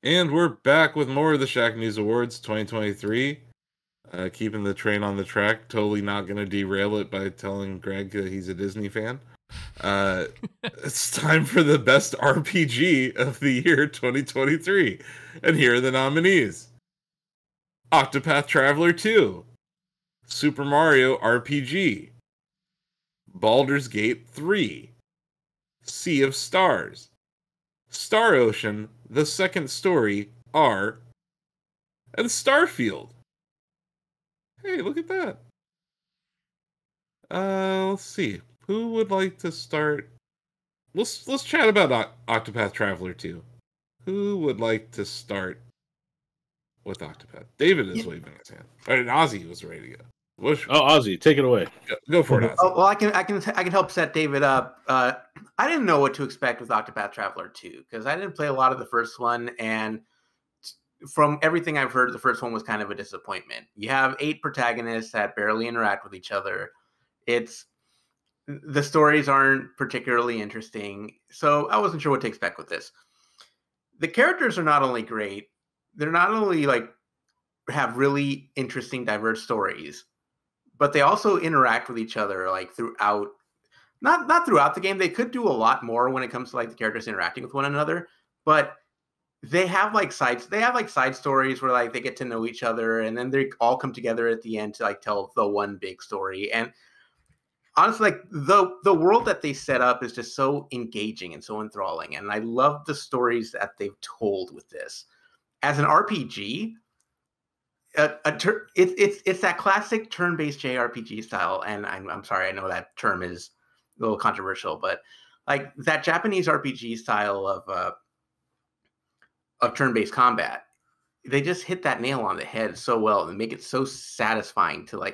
And we're back with more of the Shacknews Awards 2023. Keeping the train on the track. Totally not going to derail it by telling Greg that he's a Disney fan. It's time for the best RPG of the year 2023. And here are the nominees. Octopath Traveler 2. Super Mario RPG. Baldur's Gate 3. Sea of Stars. Star Ocean, The Second Story, R. And Starfield. Hey, look at that. Let's see. Who would like to start? Let's chat about Octopath Traveler 2. Who would like to start with Octopath? David is waving his hand. And Ozzy was ready to go. Ozzy, take it away. Go for it, Ozzy. Oh, well, I can help set David up. I didn't know what to expect with Octopath Traveler 2 because I didn't play a lot of the first one, and from everything I've heard, the first one was kind of a disappointment. You have 8 protagonists that barely interact with each other. The stories aren't particularly interesting, so I wasn't sure what to expect with this. The characters are not only great, they're not only have really interesting, diverse stories, but they also interact with each other throughout. Not throughout the game. They could do a lot more when it comes to the characters interacting with one another, but they have side stories where they get to know each other, and then they all come together at the end to tell the one big story. And honestly, the world that they set up is just so engaging and so enthralling, and I love the stories that they've told with this. As an RPG, it's that classic turn-based JRPG style, and I'm sorry, I know that term is a little controversial, but that Japanese RPG style of turn-based combat, they just hit that nail on the head so well and make it so satisfying to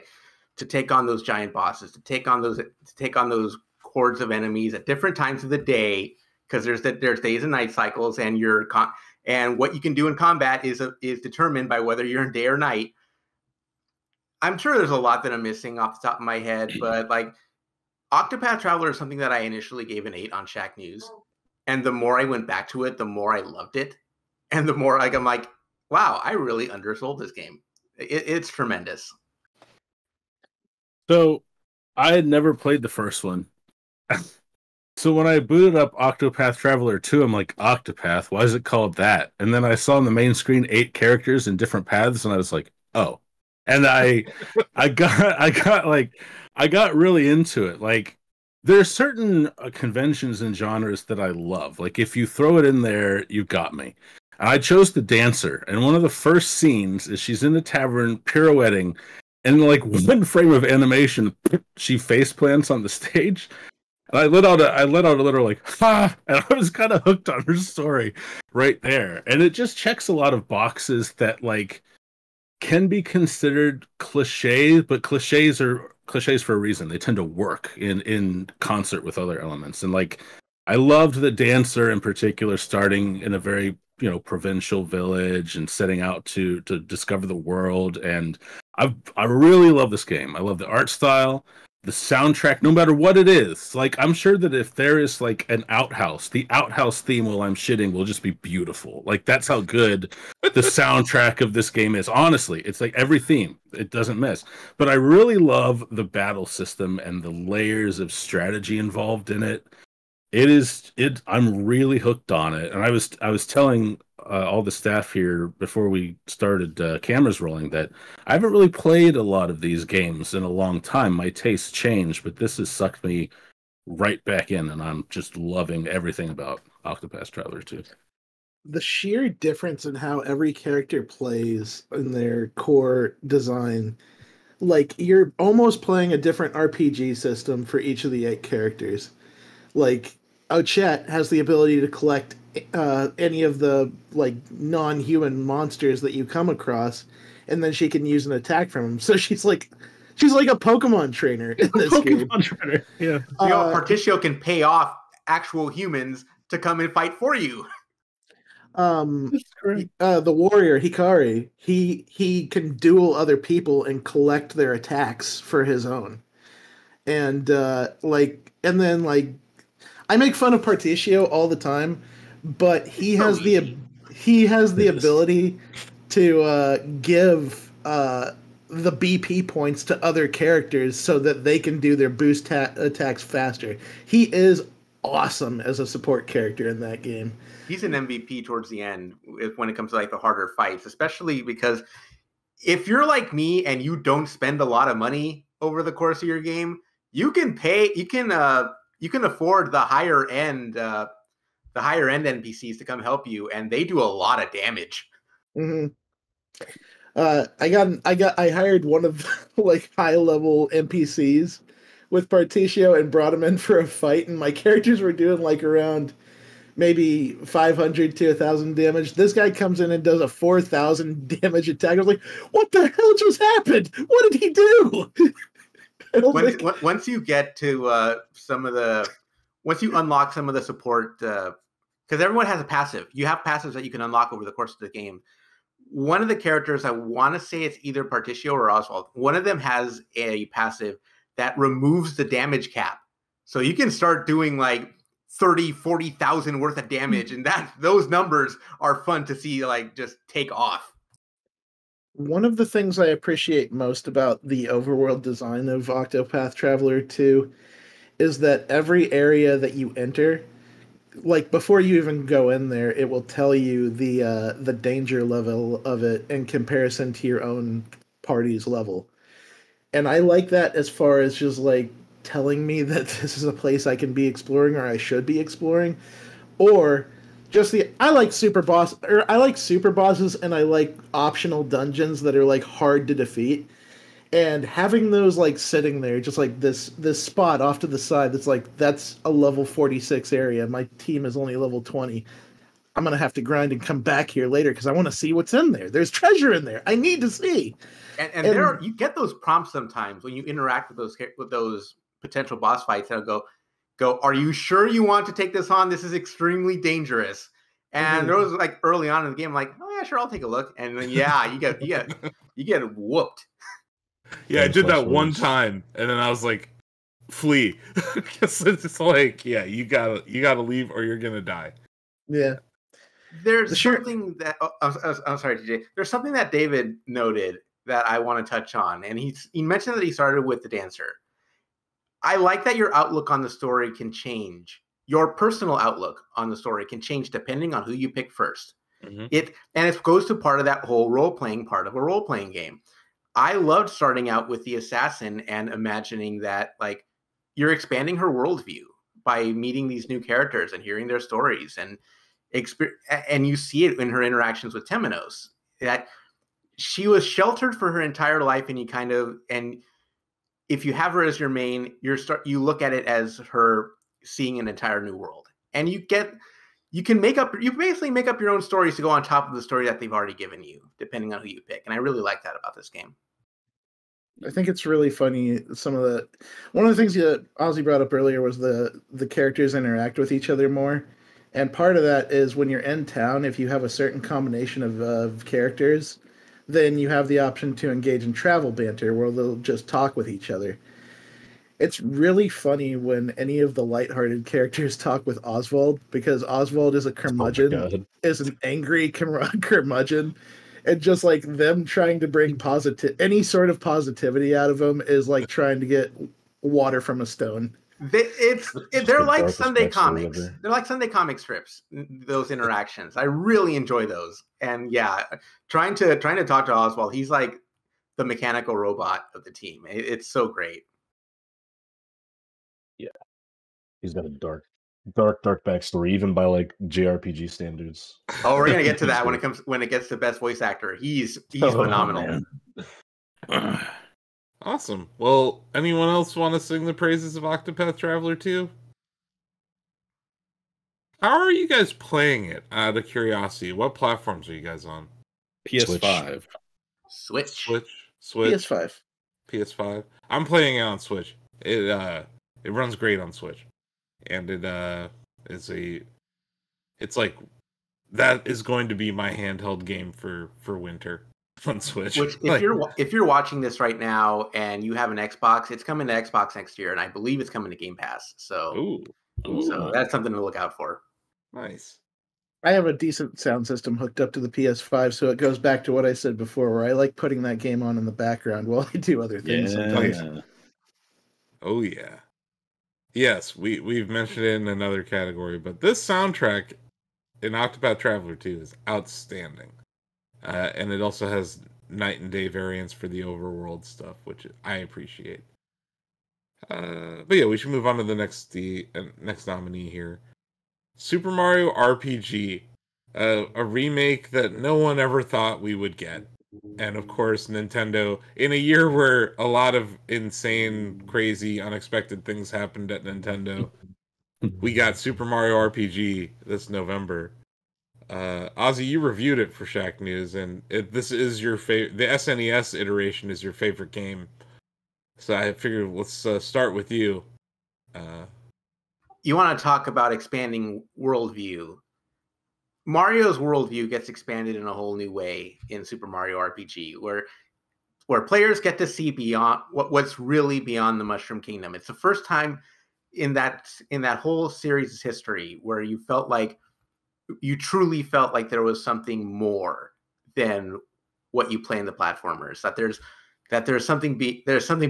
take on those giant bosses, to take on those hordes of enemies at different times of the day, because there's days and night cycles, and and what you can do in combat is determined by whether you're in day or night. I'm sure there's a lot that I'm missing off the top of my head, but Octopath Traveler is something that I initially gave an 8 on Shacknews, and the more I went back to it, the more I loved it. And the more I'm wow, I really undersold this game. It's tremendous. So, I had never played the first one. So when I booted up Octopath Traveler 2, I'm like, Octopath? Why is it called that? And then I saw on the main screen 8 characters in different paths, and I was like, oh. And I got really into it. There are certain conventions and genres that I love. If you throw it in there, you got me. And I chose the dancer, and one of the first scenes is she's in the tavern pirouetting, and one frame of animation, she face plants on the stage. And I let out a little ha, and I was kind of hooked on her story right there. And it just checks a lot of boxes that can be considered cliches, but cliches are cliches for a reason. They tend to work in concert with other elements. And I loved the dancer in particular, starting in a very provincial village and setting out to discover the world. And I really love this game. I love the art style, the soundtrack, no matter what it is. I'm sure that if there is an outhouse, the outhouse theme while I'm shitting will just be beautiful. That's how good the soundtrack of this game is. Honestly, it's every theme, it doesn't miss. But I really love the battle system and the layers of strategy involved in it. I'm really hooked on it. And I was telling all the staff here before we started cameras rolling that I haven't really played a lot of these games in a long time. My tastes changed, but this has sucked me right back in, and I'm just loving everything about Octopath Traveler 2. The sheer difference in how every character plays in their core design, you're almost playing a different RPG system for each of the 8 characters. Ochette has the ability to collect any of the non-human monsters that you come across, and then she can use an attack from them. So she's like a Pokemon trainer in this game. Pokemon trainer, yeah. Particio can pay off actual humans to come and fight for you. The warrior Hikari, he can duel other people and collect their attacks for his own, and then I make fun of Particio all the time, but he has he has the Yes. ability to give the BP points to other characters so that they can do their boost attacks faster. He is awesome as a support character in that game. He's an MVP towards the end when it comes to like the harder fights, especially because if you're like me and you don't spend a lot of money over the course of your game, you can afford the higher end NPCs to come help you, and they do a lot of damage. Mm-hmm. I hired one of like high level NPCs with Particio and brought him in for a fight, and my characters were doing like around maybe 500 to 1,000 damage. This guy comes in and does a 4,000 damage attack. I was like, what the hell just happened? What did he do? Once you get to once you unlock some of the support, because everyone has a passive. You have passives that you can unlock over the course of the game. One of the characters, I want to say it's either Particio or Oswald, one of them has a passive that removes the damage cap. So you can start doing like 30, 40,000 worth of damage, and those numbers are fun to see like just take off. One of the things I appreciate most about the overworld design of Octopath Traveler 2 is that every area that you enter, like before you even go in there, it will tell you the danger level of it in comparison to your own party's level. And I like that as far as just like telling me that this is a place I can be exploring or I should be exploring, or just I like super bosses and I like optional dungeons that are like hard to defeat. And having those like sitting there, just like this spot off to the side that's a level 46 area. My team is only level 20. I'm gonna have to grind and come back here later because I want to see what's in there. There's treasure in there. I need to see. And you get those prompts sometimes when you interact with those potential boss fights. They'll go, are you sure you want to take this on? This is extremely dangerous. And there was like early on in the game, like, oh yeah, sure, I'll take a look. And then you get whooped. Yeah, I did that one time, and then I was like, flee. Because it's like, yeah, you gotta leave or you're gonna die. Yeah. There's something that I'm sorry, TJ. There's something that David noted that I want to touch on, and he mentioned that he started with the dancer. I like that your outlook on the story can change. Your personal outlook on the story can change depending on who you pick first. Mm-hmm. It goes to part of that whole role-playing part of a role-playing game. I loved starting out with the assassin and imagining that like you're expanding her worldview by meeting these new characters and hearing their stories, and you see it in her interactions with Temenos, that she was sheltered for her entire life, and if you have her as your main, you look at it as her seeing an entire new world, and you basically make up your own stories to go on top of the story that they've already given you, depending on who you pick. And I really like that about this game. I think it's really funny. One of the things that Ozzy brought up earlier was the characters interact with each other more. And part of that is when you're in town, if you have a certain combination of characters, then you have the option to engage in travel banter where they'll just talk with each other. It's really funny when any of the lighthearted characters talk with Oswald, because Oswald is a curmudgeon, is an angry curmudgeon, and just like them trying to bring any sort of positivity out of him is like trying to get water from a stone. They're like Sunday comics. They're like Sunday comic strips. Those interactions, I really enjoy those. And yeah, trying to talk to Oswald, he's like the mechanical robot of the team. It's so great. Yeah, he's got a dark backstory, even by like JRPG standards. Oh, we're gonna get to that when it gets to best voice actor. He's phenomenal. Awesome. Well, anyone else want to sing the praises of Octopath Traveler 2? How are you guys playing it, out of curiosity? What platforms are you guys on? PS5. Switch. PS5. I'm playing it on Switch. It runs great on Switch. And it's like that is going to be my handheld game for winter on Switch. Which if you're watching this right now and you have an Xbox, it's coming to Xbox next year, and I believe it's coming to Game Pass. So that's something to look out for. Nice. I have a decent sound system hooked up to the PS5, so it goes back to what I said before, where I like putting that game on in the background while I do other things sometimes. Yeah. Oh yeah. Yes, we've mentioned it in another category, but this soundtrack in Octopath Traveler 2 is outstanding. And it also has night and day variants for the overworld stuff, which I appreciate. But yeah, we should move on to the next nominee here. Super Mario RPG, a remake that no one ever thought we would get. And of course, Nintendo, in a year where a lot of insane, crazy, unexpected things happened at Nintendo, we got Super Mario RPG this November. Ozzy, you reviewed it for Shacknews, and this is your favorite. The SNES iteration is your favorite game. So I figured let's start with you. You want to talk about expanding worldview. Mario's worldview gets expanded in a whole new way in Super Mario RPG, where players get to see beyond what's really beyond the Mushroom Kingdom. It's the first time in that whole series' history where you truly felt like there was something more than what you play in the platformers. That there's something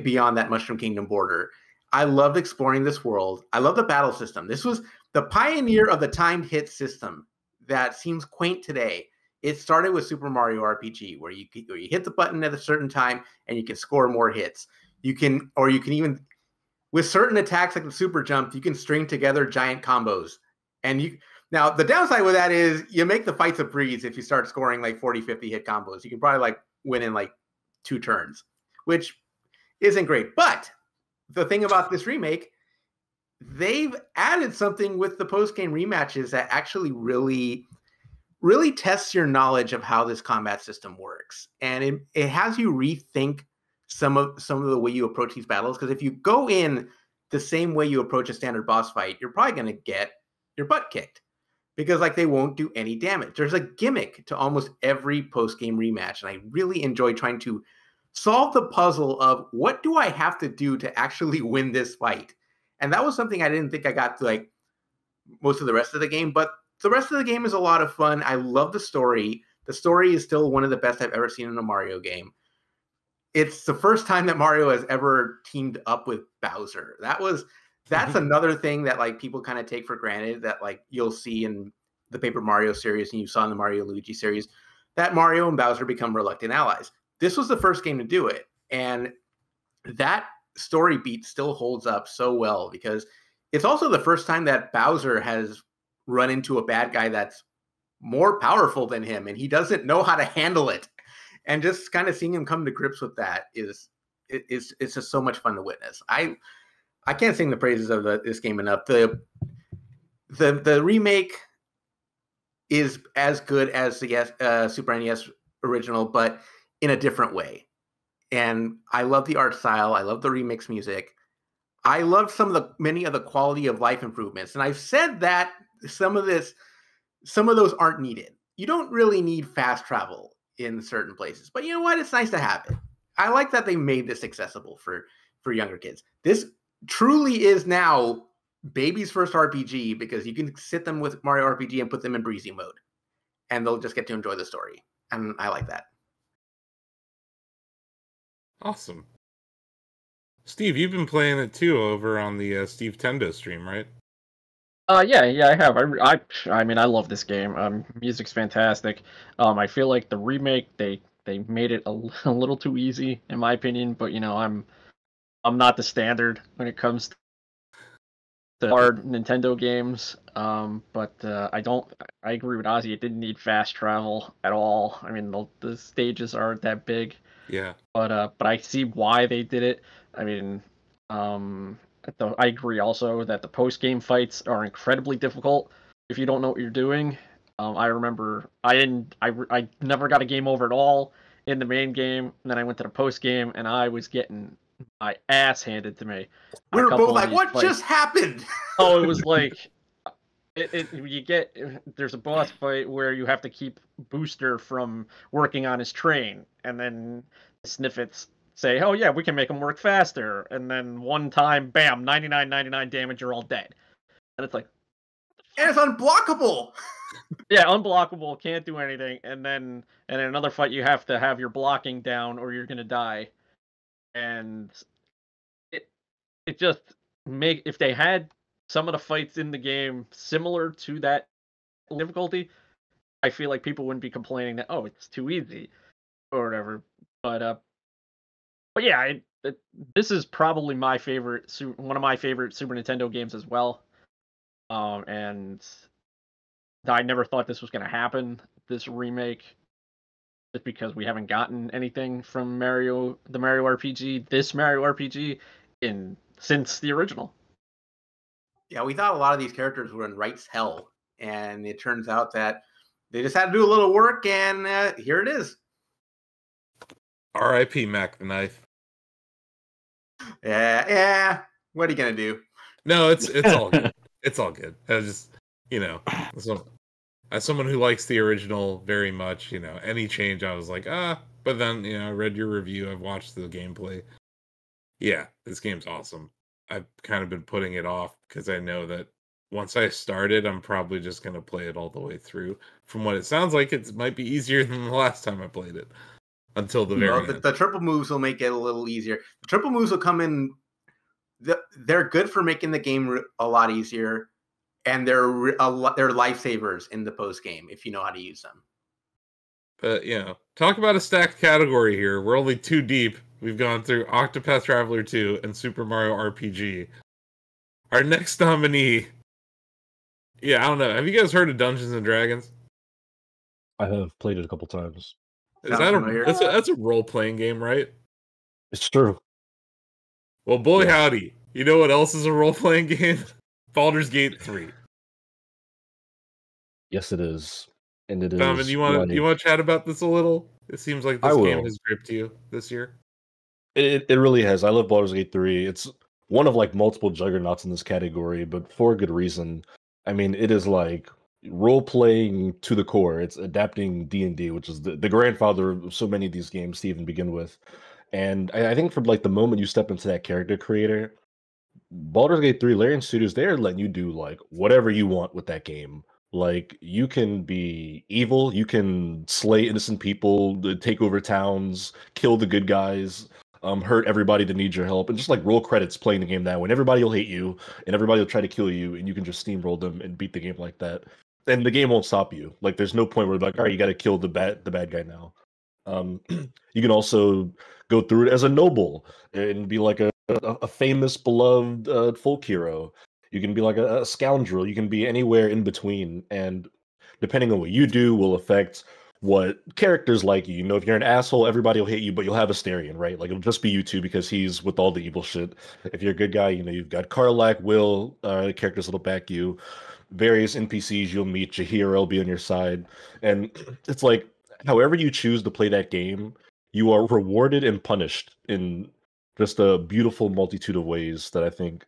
beyond that Mushroom Kingdom border. I loved exploring this world. I love the battle system. This was the pioneer of the timed hit system that seems quaint today. It started with Super Mario RPG, where you hit the button at a certain time and you can score more hits. You can even, with certain attacks like the super jump, you can string together giant combos. Now the downside with that is you make the fights a breeze if you start scoring like 40, 50 hit combos. You can probably like win in like 2 turns, which isn't great. But the thing about this remake, they've added something with the post-game rematches that actually really tests your knowledge of how this combat system works. And it has you rethink some of the way you approach these battles. Because if you go in the same way you approach a standard boss fight, you're probably going to get your butt kicked. Because like they won't do any damage. There's a gimmick to almost every post-game rematch. And I really enjoy trying to solve the puzzle of what do I have to do to actually win this fight. And that was something I didn't think I got to like most of the rest of the game. But the rest of the game is a lot of fun. I love the story. The story is still one of the best I've ever seen in a Mario game. It's the first time that Mario has ever teamed up with Bowser. That's another thing that like people kind of take for granted that like you'll see in the Paper Mario series and you saw in the Mario Luigi series, that Mario and Bowser become reluctant allies. This was the first game to do it. And that story beat still holds up so well because it's also the first time that Bowser has run into a bad guy that's more powerful than him and he doesn't know how to handle it. And just kind of seeing him come to grips with that it's just so much fun to witness. I can't sing the praises of this game enough. The remake is as good as the Super NES original, but in a different way. And I love the art style. I love the remix music. I love many of the quality of life improvements. And I've said that some of those aren't needed. You don't really need fast travel in certain places, but you know what? It's nice to have it. I like that they made this accessible for younger kids. This truly is now baby's first RPG because you can sit them with Mario RPG and put them in breezy mode and they'll just get to enjoy the story. And I like that. Awesome. Steve, you've been playing it too over on the Steve Tendo stream, right? Yeah, I have. I mean, I love this game. Music's fantastic. I feel like the remake they made it a little too easy in my opinion, but you know, I'm not the standard when it comes to hard Nintendo games. But I agree with Ozzy. It didn't need fast travel at all. I mean, the stages aren't that big. Yeah. But I see why they did it. I mean, I agree also that the post-game fights are incredibly difficult if you don't know what you're doing. I remember I never got a game over at all in the main game, and then I went to the post-game, and I was getting my ass handed to me. We were both like, what just happened? Oh, it was like, there's a boss fight where you have to keep Booster from working on his train, and then Sniffets say, oh yeah, we can make him work faster, and then one time, bam, 99 damage, you're all dead. And it's like, and it's unblockable. Yeah, unblockable, can't do anything, and then in another fight you have to have your blocking down or you're gonna die. And it it just make if they had some of the fights in the game similar to that difficulty, I feel like people wouldn't be complaining that it's too easy or whatever. But yeah, this is probably my favorite, one of my favorite Super Nintendo games as well. And I never thought this was going to happen, this remake, just because we haven't gotten anything from the Mario RPG, this Mario RPG, since the original. Yeah, we thought a lot of these characters were in rights hell, and it turns out that they just had to do a little work, and here it is. R.I.P. Mac the Knife. Yeah. What are you gonna do? No, it's all good. It's all good. I just, as someone who likes the original very much, any change, I was like, But then, I read your review. I've watched the gameplay. Yeah, this game's awesome. I've kind of been putting it off because I know that once I start it, I'm probably just going to play it all the way through. From what it sounds like, it might be easier than the last time I played it. Until the very end. The triple moves will make it a little easier. The triple moves will come in. They're good for making the game a lot easier, and they're lifesavers in the post game if you know how to use them. But talk about a stacked category here. We're only 2 deep. We've gone through Octopath Traveler 2 and Super Mario RPG. Our next nominee. Yeah, I don't know. Have you guys heard of Dungeons and Dragons? I have played it a couple times. Is that that's a role-playing game, right? It's true. Well, boy howdy. You know what else is a role-playing game? Baldur's Gate 3. Yes, it is. And it Donovan, is. you want to chat about this a little? It seems like this game has gripped you this year. It really has. I love Baldur's Gate 3. It's one of multiple juggernauts in this category, but for a good reason. I mean, it is role-playing to the core. It's adapting D&D, which is the grandfather of so many of these games to even begin with. And I think from the moment you step into that character creator, Baldur's Gate 3, Larian Studios, they are letting you do whatever you want with that game. You can be evil, you can slay innocent people, take over towns, kill the good guys, hurt everybody that needs your help, and just roll credits playing the game that way. And everybody will hate you, and everybody will try to kill you, and you can just steamroll them and beat the game like that. And the game won't stop you. There's no point where all right, you got to kill the bad guy now. You can also go through it as a noble and be a famous, beloved folk hero. You can be a scoundrel. You can be anywhere in between. And depending on what you do will affect what characters like you. If you're an asshole, everybody will hate you, but you'll have Asterion, right? It'll just be you two because he's with all the evil shit. If you're a good guy, you've got Karlach, Will, characters that'll back you. Various NPCs you'll meet, Jaheira will be on your side. And it's however you choose to play that game, you are rewarded and punished in just a beautiful multitude of ways that I think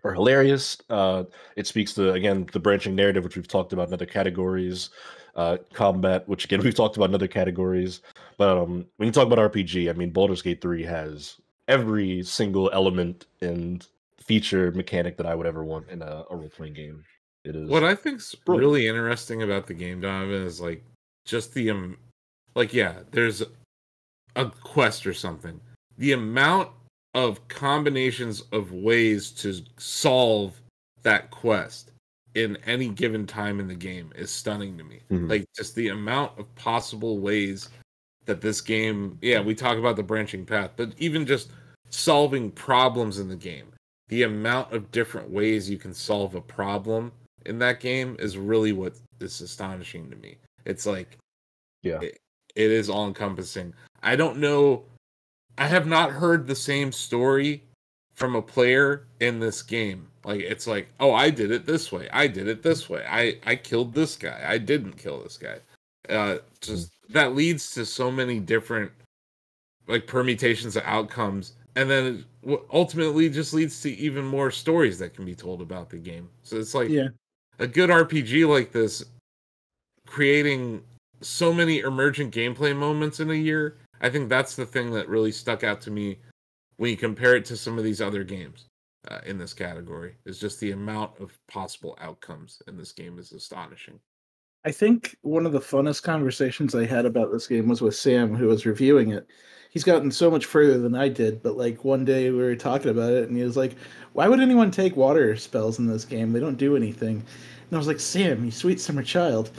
are hilarious. It speaks to, again, the branching narrative, which we've talked about in other categories, combat, which again we've talked about in other categories. But when you talk about RPG, I mean, Baldur's Gate 3 has every single element and feature mechanic that I would ever want in a role-playing game. It is what I think's really interesting about the game, Donovan, is just the there's a quest or something. The amount of combinations of ways to solve that quest in any given time in the game is stunning to me. Mm-hmm. Just the amount of possible ways that this game, we talk about the branching path, but even just solving problems in the game, the amount of different ways you can solve a problem in that game is really what is astonishing to me. It's it is all encompassing. I don't know. I have not heard the same story from a player in this game. It's I did it this way. I did it this way. I killed this guy. I didn't kill this guy. Just that leads to so many different permutations of outcomes, and then it ultimately just leads to even more stories that can be told about the game. So it's a good RPG like this, creating so many emergent gameplay moments in a year. I think that's the thing that really stuck out to me when you compare it to some of these other games. in this category. Is just the amount of possible outcomes in this game is astonishing. I think one of the funnest conversations I had about this game was with Sam, who was reviewing it. He's gotten so much further than I did, but like one day we were talking about it, and he was like, "Why would anyone take water spells in this game? They don't do anything." And I was like, "Sam, you sweet summer child,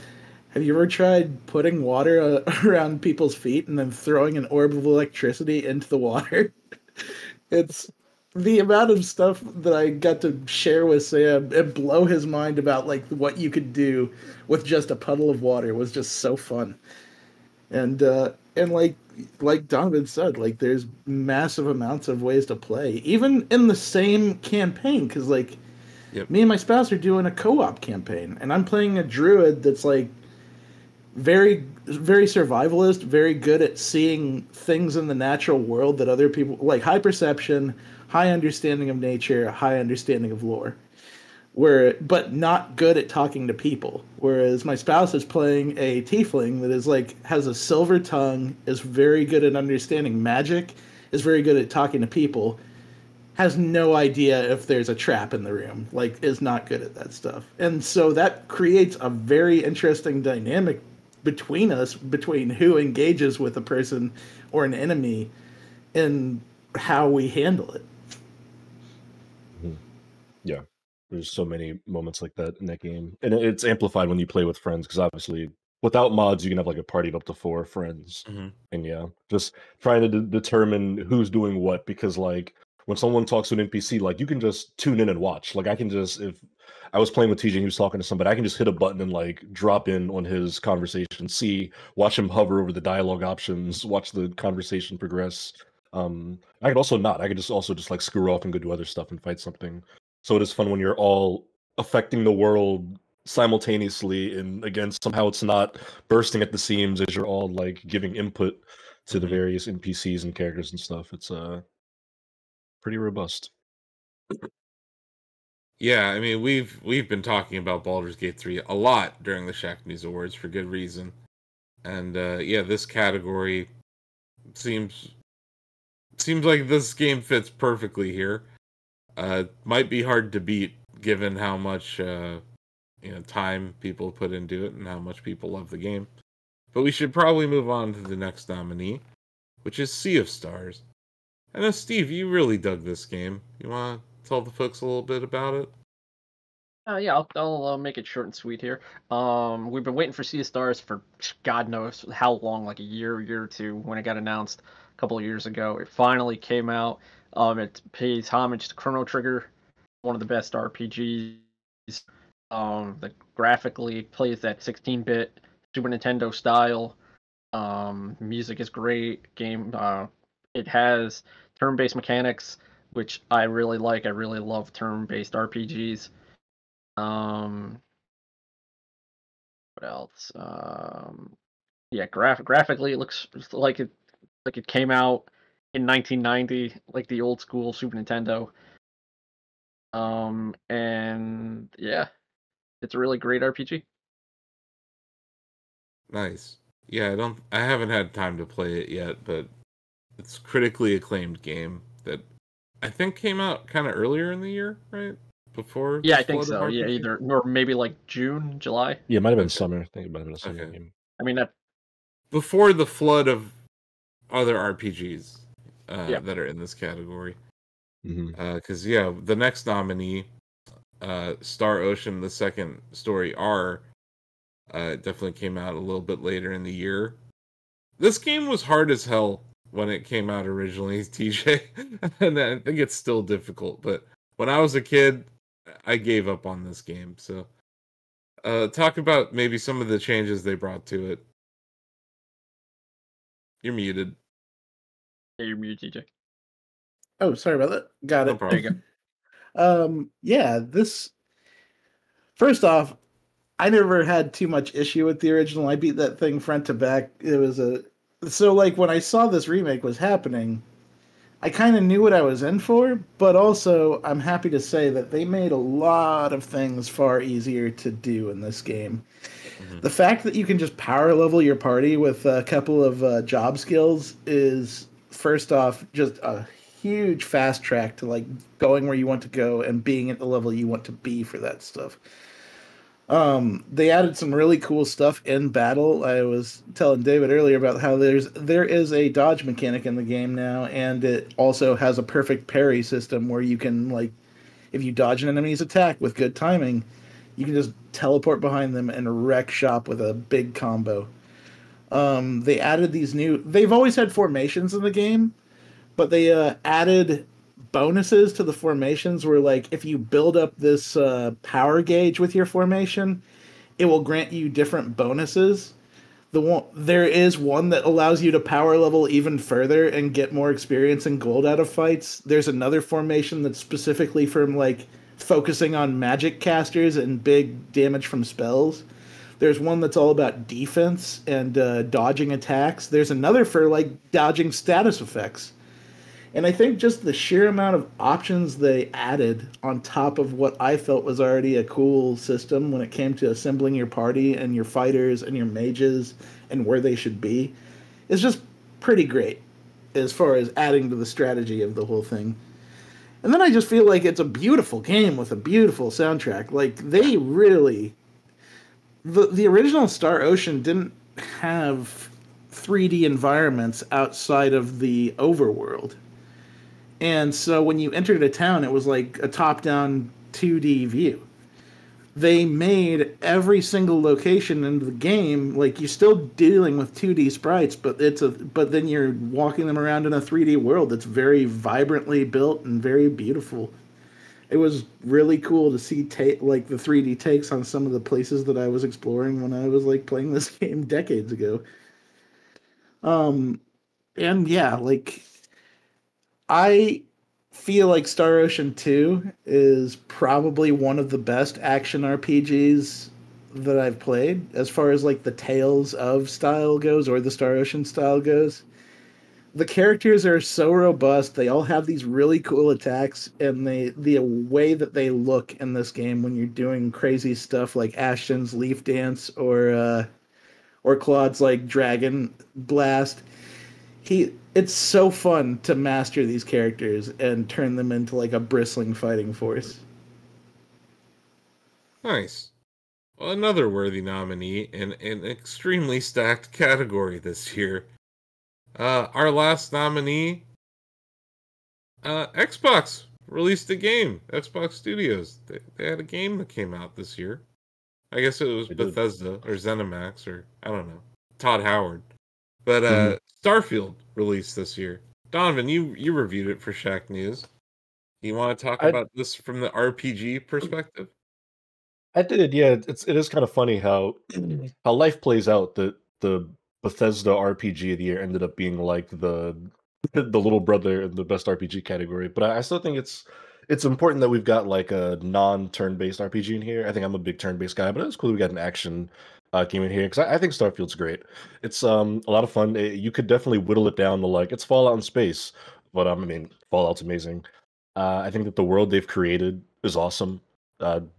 have you ever tried putting water around people's feet and then throwing an orb of electricity into the water?" It's the amount of stuff that I got to share with Sam and blow his mind about like what you could do with just a puddle of water was just so fun. And like Donovan said, like there's massive amounts of ways to play, even in the same campaign. Because like me and my spouse are doing a co-op campaign, and I'm playing a druid that's like very survivalist, very good at seeing things in the natural world that other people like, high perception, high understanding of nature, high understanding of lore, but not good at talking to people. Whereas my spouse is playing a tiefling that is like has a silver tongue, is very good at understanding magic, is very good at talking to people, has no idea if there's a trap in the room, like is not good at that stuff. And so that creates a very interesting dynamic between us, between who engages with a person or an enemy and how we handle it. Yeah, there's so many moments like that in that game, and it's amplified when you play with friends because obviously without mods you can have like a party of up to 4 friends, and yeah, just trying to determine who's doing what, because like when someone talks to an NPC, like you can just tune in and watch. Like I can just, if I was playing with TJ and he was talking to somebody, I can just hit a button and like drop in on his conversation, watch him hover over the dialogue options, watch the conversation progress. I could also not. I could just also just like screw off and go do other stuff and fight something. So it is fun when you're all affecting the world simultaneously, and again, somehow it's not bursting at the seams as you're all like giving input to the various NPCs and characters and stuff. It's pretty robust. Yeah, I mean we've been talking about Baldur's Gate 3 a lot during the Shacknews Awards for good reason. And yeah, this category seems like this game fits perfectly here. Might be hard to beat given how much time people put into it and how much people love the game. But we should probably move on to the next nominee, which is Sea of Stars. I know, Steve, you really dug this game. You want to tell the folks a little bit about it? Yeah, I'll make it short and sweet here. We've been waiting for Sea of Stars for God knows how long, like a year or two, when it got announced a couple of years ago. It finally came out. It pays homage to Chrono Trigger, one of the best RPGs. That graphically plays that 16-bit Super Nintendo style. Music is great. Game. It has turn-based mechanics, which I really like. I really love turn-based RPGs. What else? Yeah, graphically, it looks like it came out in 1990, like the old school Super Nintendo. And yeah, it's a really great RPG. Nice. Yeah, I haven't had time to play it yet, but it's a critically acclaimed game that I think came out kind of earlier in the year, right? Before. Yeah, I think so. Yeah, either or maybe like June, July. Yeah, it might have been summer. I think it might have been a summer game. I mean that before the flood of other RPGs that are in this category. Because the next nominee, Star Ocean: The Second Story R, definitely came out a little bit later in the year. This game was hard as hell when it came out originally, TJ, and I think it's still difficult. But when I was a kid, I gave up on this game. So, talk about maybe some of the changes they brought to it. You're muted. Yeah, you're muted, TJ. Oh, sorry about that. Got it. No problem. There you go. Yeah, this. First off, I never had too much issue with the original. I beat that thing front to back. It was so like when I saw this remake was happening, I kind of knew what I was in for, but also I'm happy to say that they made a lot of things far easier to do in this game. The fact that you can just power level your party with a couple of job skills is, first off, just a huge fast track to like going where you want to go and being at the level you want to be for that stuff. They added some really cool stuff in battle. I was telling David earlier about how there is a dodge mechanic in the game now, and it also has a perfect parry system where you can like, if you dodge an enemy's attack with good timing, you can just teleport behind them and wreck shop with a big combo. They added these new. They've always had formations in the game, but they added bonuses to the formations where like if you build up this power gauge with your formation, it will grant you different bonuses. There is one that allows you to power level even further and get more experience and gold out of fights. There's another formation that's specifically from like focusing on magic casters and big damage from spells. There's one that's all about defense and dodging attacks. There's another for like dodging status effects. And I think just the sheer amount of options they added on top of what I felt was already a cool system when it came to assembling your party and your fighters and your mages and where they should be is just pretty great as far as adding to the strategy of the whole thing. And then I just feel like it's a beautiful game with a beautiful soundtrack. Like they really the original Star Ocean didn't have 3D environments outside of the overworld. And so when you entered a town, it was like a top-down 2D view. They made every single location in the game like you're still dealing with 2D sprites, but then you're walking them around in a 3D world that's very vibrantly built and very beautiful. It was really cool to see like the 3D takes on some of the places that I was exploring when I was like playing this game decades ago. And yeah, like I feel like Star Ocean 2 is probably one of the best action RPGs that I've played as far as like the Tales of style goes or the Star Ocean style goes. The characters are so robust. They all have these really cool attacks, and the way that they look in this game when you're doing crazy stuff like Ashton's Leaf Dance or Claude's like Dragon Blast. It's so fun to master these characters and turn them into like a bristling fighting force. Nice. Well, another worthy nominee in an extremely stacked category this year. Our last nominee, Xbox released a game. Xbox Studios. They had a game that came out this year. I guess it was Bethesda or ZeniMax or I don't know. Todd Howard. But Starfield released this year. Donovan, you reviewed it for Shacknews. You want to talk about this from the RPG perspective? I did, yeah. It is kind of funny how how life plays out. The Bethesda RPG of the year ended up being like the the little brother in the best RPG category. But I still think it's important that we've got like a non-turn-based RPG in here. I think I'm a big turn-based guy, but it's cool we got an action game in here because I think Starfield's great. It's a lot of fun. You could definitely whittle it down to like it's Fallout in space, but I mean Fallout's amazing. I think that the world they've created is awesome.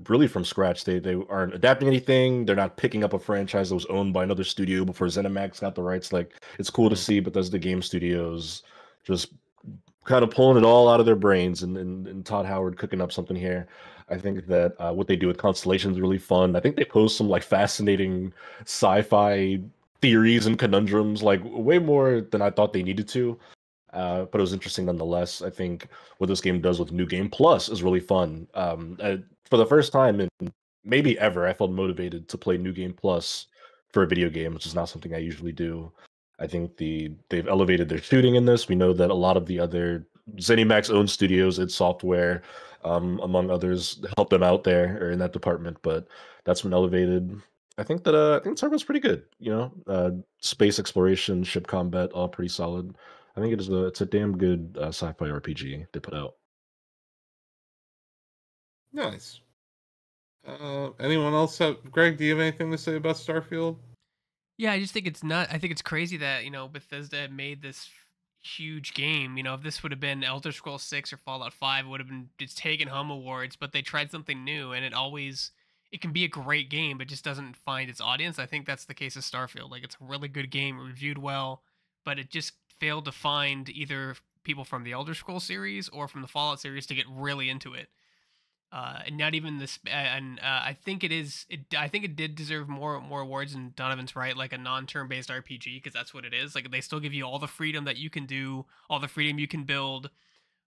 Really from scratch. They aren't adapting anything. They're not picking up a franchise that was owned by another studio before ZeniMax got the rights. Like it's cool to see Bethesda Game Studios just kind of pulling it all out of their brains and Todd Howard cooking up something here. I think that what they do with Constellation is really fun. I think they pose some like fascinating sci-fi theories and conundrums, like way more than I thought they needed to. But it was interesting nonetheless. I think what this game does with New Game Plus is really fun. For the first time in maybe ever, I felt motivated to play New Game Plus for a video game, which is not something I usually do. I think they've elevated their shooting in this. We know that a lot of the other ZeniMax owned studios, id Software, among others, helped them out there or in that department. But that's been elevated. I think Cyber's pretty good. You know, space exploration, ship combat, all pretty solid. I think it's a damn good sci-fi RPG they put out. Nice. Anyone else have Greg, do you have anything to say about Starfield? Yeah, I just think it's I think it's crazy that, Bethesda had made this huge game. If this would have been Elder Scrolls 6 or Fallout 5, it would have been just taken home awards, but they tried something new, and it can be a great game, but just doesn't find its audience. I think that's the case of Starfield. Like, it's a really good game, reviewed well, but it just failed to find either people from the Elder Scrolls series or from the Fallout series to get really into it. And not even this, and I think it is. I think it did deserve more awards. And Donovan's right, like a non-turn based RPG, because that's what it is. Like they still give you all the freedom that you can do, all the freedom you can build.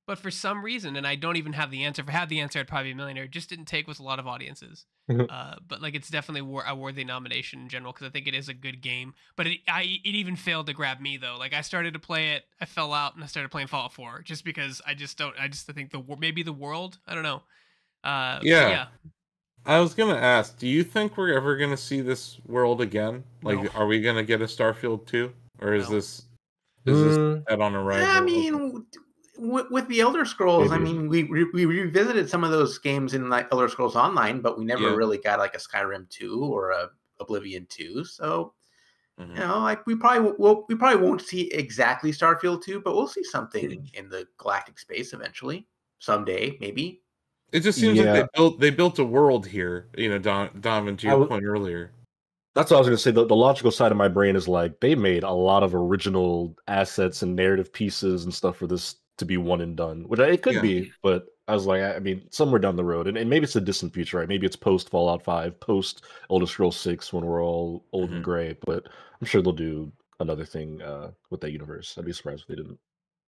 But for some reason, and I don't even have the answer. If I had the answer, I'd probably be a millionaire. It just didn't take with a lot of audiences. But like it's definitely a worthy nomination in general because I think it is a good game. But it even failed to grab me though. Like I started to play it, I fell out, and I started playing Fallout 4 just because I just don't. I just think maybe the world. I don't know. Yeah. I was gonna ask, do you think we're ever gonna see this world again? Like, No. are we gonna get a Starfield 2? Or is No. this dead on arrival? I mean, with the Elder Scrolls, Maybe. I mean, we revisited some of those games in like Elder Scrolls Online, but we never Yeah. really got like a Skyrim 2 or a Oblivion 2. So, Mhm. you know, like we probably won't see exactly Starfield 2, but we'll see something in the galactic space eventually, someday, maybe. It just seems like they built a world here, you know, Donovan, to your point earlier. That's what I was going to say. The logical side of my brain is like they made a lot of original assets and narrative pieces and stuff for this to be one and done, which it could be, but I was like, I mean, somewhere down the road, and maybe it's a distant future, right? Maybe it's post Fallout 5, post Elder Scrolls 6 when we're all old and gray, but I'm sure they'll do another thing with that universe. I'd be surprised if they didn't.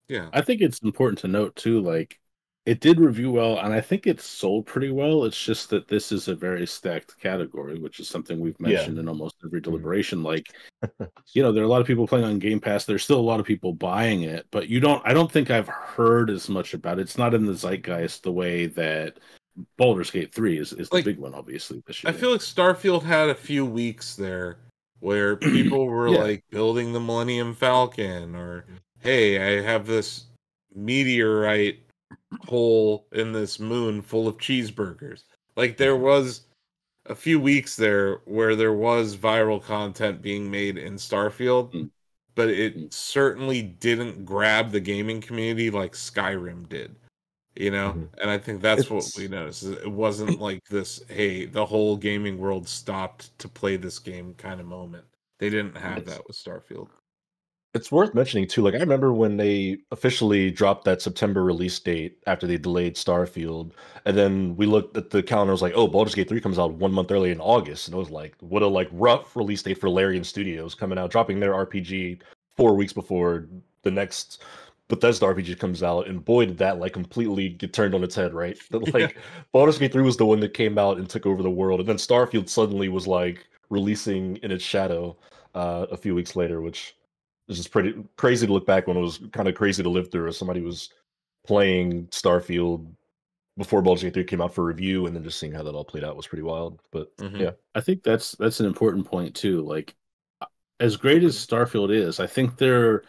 Yeah. I think it's important to note too, like it did review well, and I think it sold pretty well. It's just that this is a very stacked category, which is something we've mentioned in almost every deliberation. Like, you know, there are a lot of people playing on Game Pass. There's still a lot of people buying it, but I don't think I've heard as much about it. It's not in the zeitgeist the way that Baldur's Gate 3 is the Like, big one, obviously, this year. I feel like Starfield had a few weeks there where people were like building the Millennium Falcon, or hey, I have this meteorite hole in this moon full of cheeseburgers. Like there was a few weeks there where there was viral content being made in Starfield, but it certainly didn't grab the gaming community like Skyrim did. You know, and I think that's what we noticed. It wasn't like this, hey, the whole gaming world stopped to play this game kind of moment. They didn't have that with Starfield. It's worth mentioning too. Like I remember when they officially dropped that September release date after they delayed Starfield, and then we looked at the calendar. It was like, oh, Baldur's Gate 3 comes out 1 month early in August, and it was like, what a like rough release date for Larian Studios coming out, dropping their RPG 4 weeks before the next Bethesda RPG comes out, and boy, did that like completely get turned on its head, right? That like Baldur's Gate 3 was the one that came out and took over the world, and then Starfield suddenly was like releasing in its shadow a few weeks later, which. This is pretty crazy to look back when it was kind of crazy to live through as somebody was playing Starfield before Baldur's Gate 3 came out for review, and then just seeing how that all played out was pretty wild. But yeah, I think that's an important point too. Like, as great as Starfield is, I think there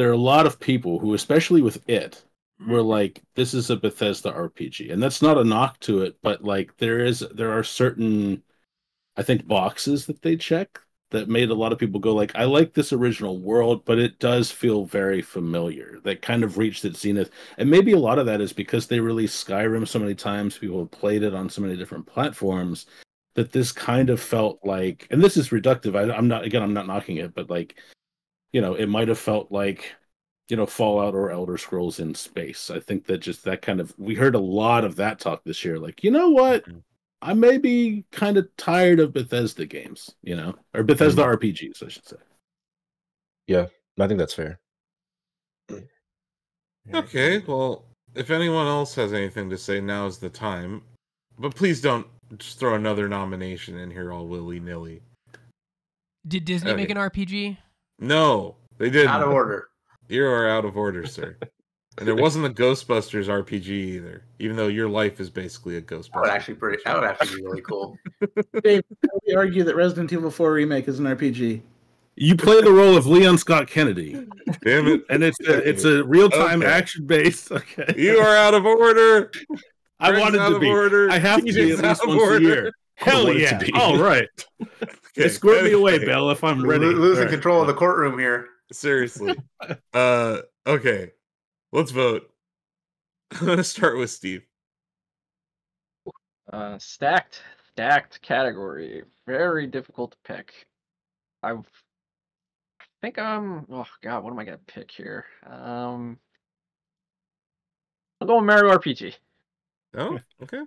are a lot of people who, especially with it, were like, "This is a Bethesda RPG," and that's not a knock to it, but like there are certain, I think, boxes that they check that made a lot of people go like, I like this original world, but it does feel very familiar. That kind of reached its zenith. And maybe a lot of that is because they released Skyrim so many times, people have played it on so many different platforms, that this kind of felt like, and this is reductive, I'm not knocking it, but like, you know, it might have felt like, you know, Fallout or Elder Scrolls in space. I think that just that kind of, we heard a lot of that talk this year. Like, you know what? I may be kind of tired of Bethesda games, you know, or Bethesda RPGs, I should say. Yeah, I think that's fair. Okay, well, if anyone else has anything to say, now's the time. But please don't just throw another nomination in here all willy-nilly. Did Disney make an RPG? No, they didn't. Out of order. You are out of order, sir. And there wasn't a Ghostbusters RPG either, even though your life is basically a Ghostbusters. That would actually be really cool. Dave, how do we argue that Resident Evil 4 Remake is an RPG? You play the role of Leon Scott Kennedy. Damn it. And it's a real-time action based. Okay. You are out of order. I wanted to be. I have to be at least once a year. Hell yeah. All right. Okay. Escort me away, Bill, if I'm ready. Losing control of the courtroom here. Seriously. Okay. Let's vote. I'm going to start with Steve. Stacked category. Very difficult to pick. I think oh god, what am I gonna pick here? go Mario RPG. Oh, okay.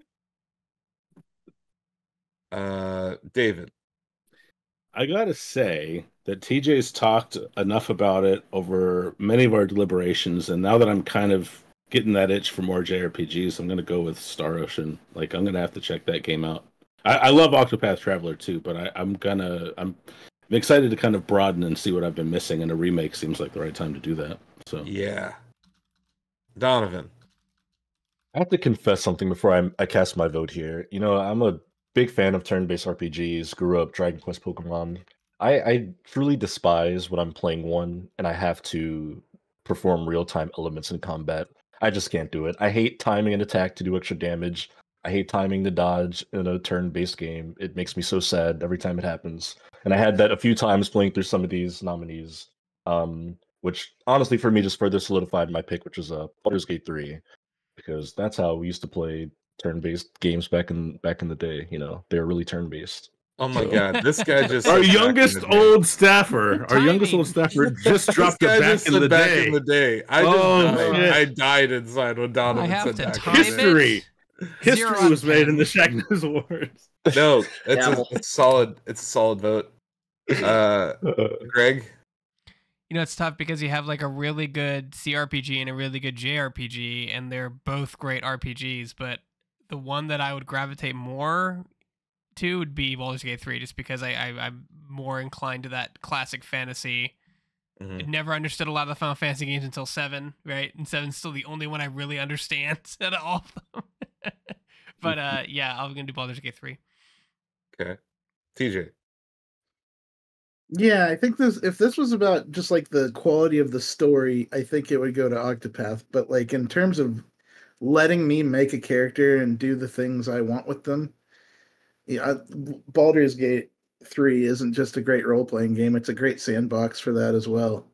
David. I gotta say that TJ's talked enough about it over many of our deliberations, and now that I'm kind of getting that itch for more JRPGs, I'm gonna go with Star Ocean. Like, I'm gonna have to check that game out. I love Octopath Traveler too, but I'm excited to kind of broaden and see what I've been missing, and a remake seems like the right time to do that. So Yeah. Donovan. I have to confess something before I cast my vote here. You know, I'm a big fan of turn-based RPGs, grew up Dragon Quest Pokemon. I truly despise when I'm playing one and I have to perform real-time elements in combat. I just can't do it. I hate timing an attack to do extra damage. I hate timing the dodge in a turn-based game. It makes me so sad every time it happens. And I had that a few times playing through some of these nominees, which honestly for me just further solidified my pick, which was Baldur's Gate 3, because that's how we used to play turn-based games back in the day. You know, they were really turn-based. Oh my So- God, this guy just our said back in youngest the day. old staffer, just dropped This it guy back just in said the back day. in the day. I Oh, just died. shit. I died inside when Donovan I have said to back time in the day. History. it. History 0 was out of made in 10. the Shacknews Awards. No, Gavel. it's solid. It's a solid vote. Greg. You know, it's tough because you have like a really good CRPG and a really good JRPG, and they're both great RPGs. But the one that I would gravitate more to would be Baldur's Gate 3, just because I'm more inclined to that classic fantasy. I never understood a lot of the Final Fantasy games until 7, right? And 7's still the only one I really understand out of all of them. But yeah, I'm gonna do Baldur's Gate 3. Okay. TJ. Yeah, I think if this was about just like the quality of the story, I think it would go to Octopath. But like in terms of letting me make a character and do the things I want with them, yeah, Baldur's Gate 3 isn't just a great role playing game; it's a great sandbox for that as well.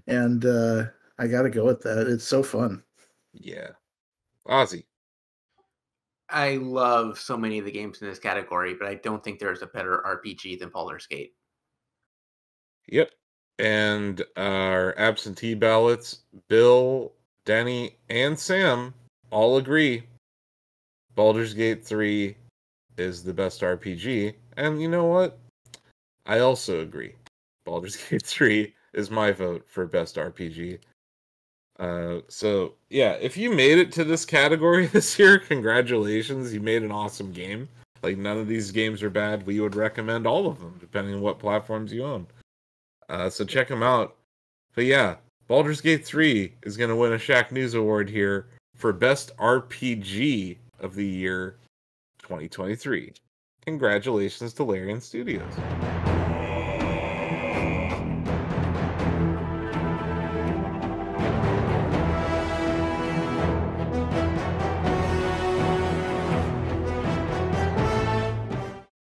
And I got to go with that. It's so fun. Yeah. Ozzy. I love so many of the games in this category, but I don't think there's a better RPG than Baldur's Gate. Yep. And our absentee ballots, Bill, Denny, and Sam all agree Baldur's Gate 3 is the best RPG. And you know what? I also agree. Baldur's Gate 3 is my vote for best RPG. So yeah, if you made it to this category this year, congratulations. You made an awesome game. Like, none of these games are bad. We would recommend all of them, depending on what platforms you own. So check them out. But yeah, Baldur's Gate 3 is going to win a Shacknews Award here for Best RPG of the Year 2023. Congratulations to Larian Studios.